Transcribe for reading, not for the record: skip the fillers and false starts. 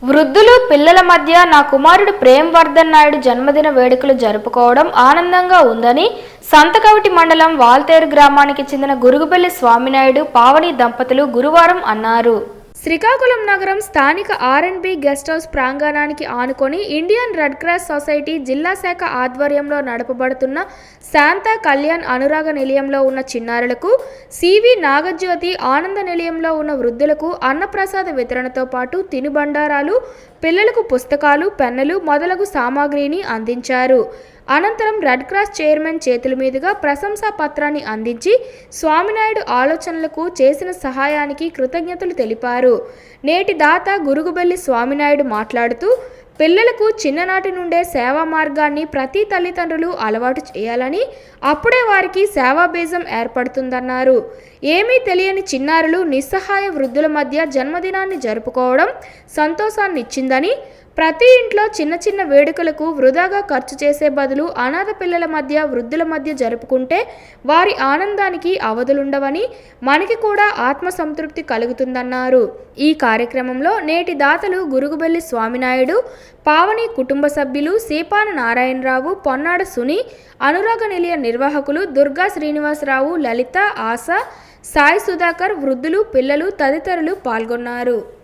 వృద్ధులు పిల్లల మధ్య నా కుమారుడు ప్రేమ్ వర్ధన్ నాయుడు జన్మదిన వేడుకలు జరుపుకోవడం ఆనందంగా ఉందని సంతకవిటి మండలం వాల్తేరు గ్రామానికి చెందిన గురుగుబెల్లి స్వామినాయుడు పావని దంపతులు గురువారం అన్నారు. శ్రీకాకుళం నగరం స్థానిక ఆర్&బి గెస్ట్ హౌస్ ప్రాంగణానికి ఆనుకొని ఇండియన్ రెడ్ క్రాస్ సొసైటీ జిల్లా శాఖ ఆధ్వర్యంలో నడపబడుతున్న శాంత కళ్యాణ్ అనురాగ నిలయంలో ఉన్న చిన్నారులకు, సివి నాగజ్యోతి ఆనంద నిలయంలో ఉన్న వృద్ధులకు అన్నప్రసాద వితరణతో పాటు తినుబండారాలు, పిల్లలకు పుస్తకాలు, పెన్నులు మొదలగు సామాగ్రిని అందించారు. అనంతరం రెడ్ క్రాస్ చైర్మన్ చేతుల మీదుగా ప్రశంసా పత్రాన్ని అందించి స్వామినాయుడు ఆలోచనలకు చేసిన సహాయానికి కృతజ్ఞతలు తెలిపారు. నేటి దాత గురుగుబెల్లి స్వామినాయుడు మాట్లాడుతూ, పిల్లలకు చిన్ననాటి నుండే సేవా మార్గాన్ని ప్రతి తల్లిదండ్రులు అలవాటు చేయాలని, అప్పుడే వారికి సేవా బీజం ఏర్పడుతుందన్నారు. ఏమీ తెలియని చిన్నారులు, నిస్సహాయ వృద్ధుల మధ్య జన్మదినాన్ని జరుపుకోవడం సంతోషాన్నిచ్చిందని, ప్రతి ఇంట్లో చిన్న చిన్న వేడుకలకు వృధాగా ఖర్చు చేసే బదులు అనాథ పిల్లల మధ్య, వృద్ధుల మధ్య జరుపుకుంటే వారి ఆనందానికి అవధులుండవని, మనకి కూడా ఆత్మ సంతృప్తి కలుగుతుందన్నారు. ఈ కార్యక్రమంలో నేటి దాతలు గురుగుబెల్లి స్వామినాయుడు, పావని కుటుంబ సభ్యులు సీపాన నారాయణరావు, పొన్నాడ సుని, అనురాగ నిలయ నిర్వాహకులు దుర్గా శ్రీనివాసరావు, లలిత, ఆశ, సాయి సుధాకర్, వృద్ధులు, పిల్లలు తదితరులు పాల్గొన్నారు.